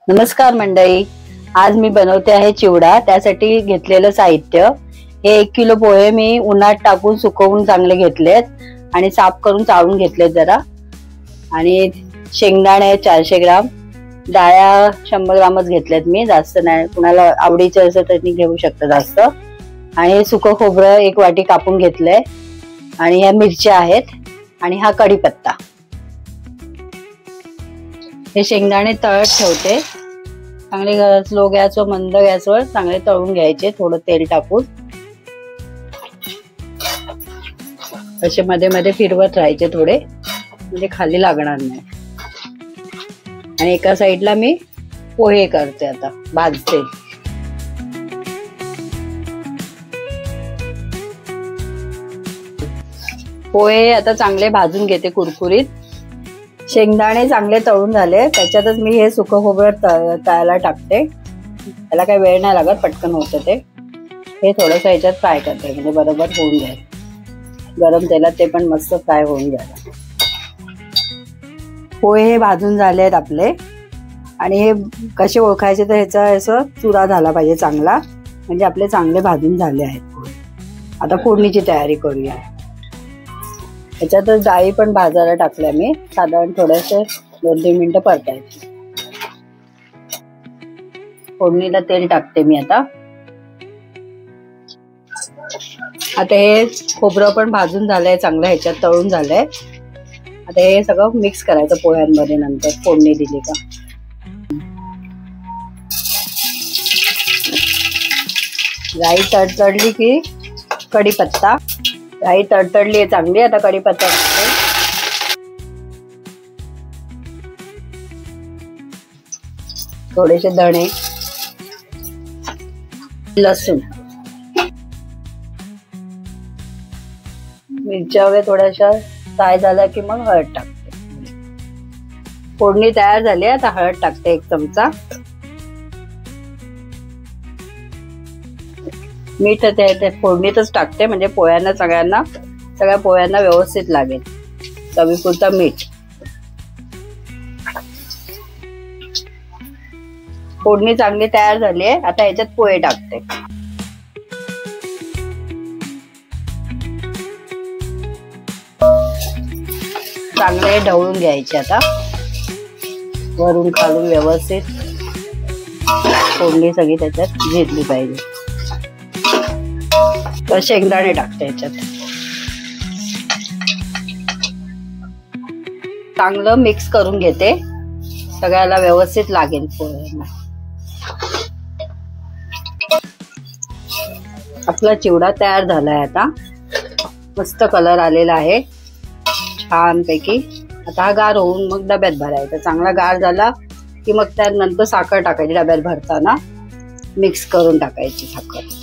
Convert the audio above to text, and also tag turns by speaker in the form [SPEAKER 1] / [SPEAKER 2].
[SPEAKER 1] नमस्कार मंडळी, आज मी बनवते आहे चिवडा। त्यासाठी घेतलेलं साहित्य हे 1 किलो पोहे मी उन्हात टाकून सुकवून चांगले घेतलेत आणि साफ करून चाळून घेतलेत जरा। आणि शेंगदाणे 400 ग्राम, डाळ्या 100 ग्रामच घेतलेत मी, जास्त नाही। कुणाला आवडीचं असेल तर घेऊ शकता जास्त। आणि सुकं खोबरं 1 वाटी कापून घेतलंय आणि ह्या मिरच्या आहेत आणि हा कढीपत्ता। हे शेंगदाणे तळत ठेवते, चांगले स्लो गॅसवर मंद गॅसवर चांगले तळून घ्यायचे, थोडं तेल टाकून असे मध्ये मध्ये फिरवत राहायचे थोडे, म्हणजे खाली लागणार नाही। आणि एका साइडला मी पोहे करते, आता भाजते। पोहे आता चांगले भाजून घेते कुरकुरीत। शेंगदाणे चांगले तळून झाले, त्याच्यातच मी हे सुकं खोबरं तळायला टाकते। त्याला काही वेळ नाही लागत, पटकन होतं ते। हे थोडंसं ह्याच्यात फ्राय करते, म्हणजे बरोबर होऊन जाईल। गरम तेलात ते पण मस्त फ्राय होऊन जाईल। पोहे हे भाजून झाले आहेत आपले। आणि हे कसे ओळखायचे तर ह्याचा असं चुरा झाला पाहिजे चांगला, म्हणजे आपले चांगले भाजून झाले आहेत। आता फोडणीची तयारी करूया। ह्याच्यातच डाळी पण भाजायला टाकल्या मी, साधारण थोडेसे 2-3 मिनिटं परतायचे। फोडणीला तेल टाकते मी आता। आता हे खोबरं पण भाजून झालंय चांगलं, ह्याच्यात तळून झालंय। आता हे सगळं मिक्स करायचं पोह्यांमध्ये, नंतर फोडणी दिली का। राई तडतडली की कढीपत्ता, राई तडतडली आहे चांगली, आता कढीपत्ता टाकते। थोडेसे धणे, लसूण, मिरच्या वगैरे थोड्याशा फ्राय झाल्या की मग हळद टाकते। फोडणी तयार झाली, आता हळद टाकते 1 चमचा। मीठ ते फोडणीतच टाकते, म्हणजे पोह्यांना सगळ्या पोह्यांना व्यवस्थित लागेल। चवीपुरतं मीठ। फोडणी चांगली तयार झाली आहे, आता ह्याच्यात पोहे टाकते। चांगले ढवळून घ्यायचे आता, वरून खालून व्यवस्थित फोडणी सगळी त्याच्यात घेतली पाहिजे। तर शेंगदाणे टाकते ह्याच्यात, चांगलं मिक्स करून घेते, सगळ्याला व्यवस्थित लागेल पोह्यांना। आपला चिवडा तयार झालाय, आता मस्त कलर आलेला आहे छान पैकी। आता हा गार होऊन मग डब्यात भरायचा। चांगला गार झाला की मग त्यानंतर साखर टाकायची, डब्यात भरताना मिक्स करून टाकायची साखर।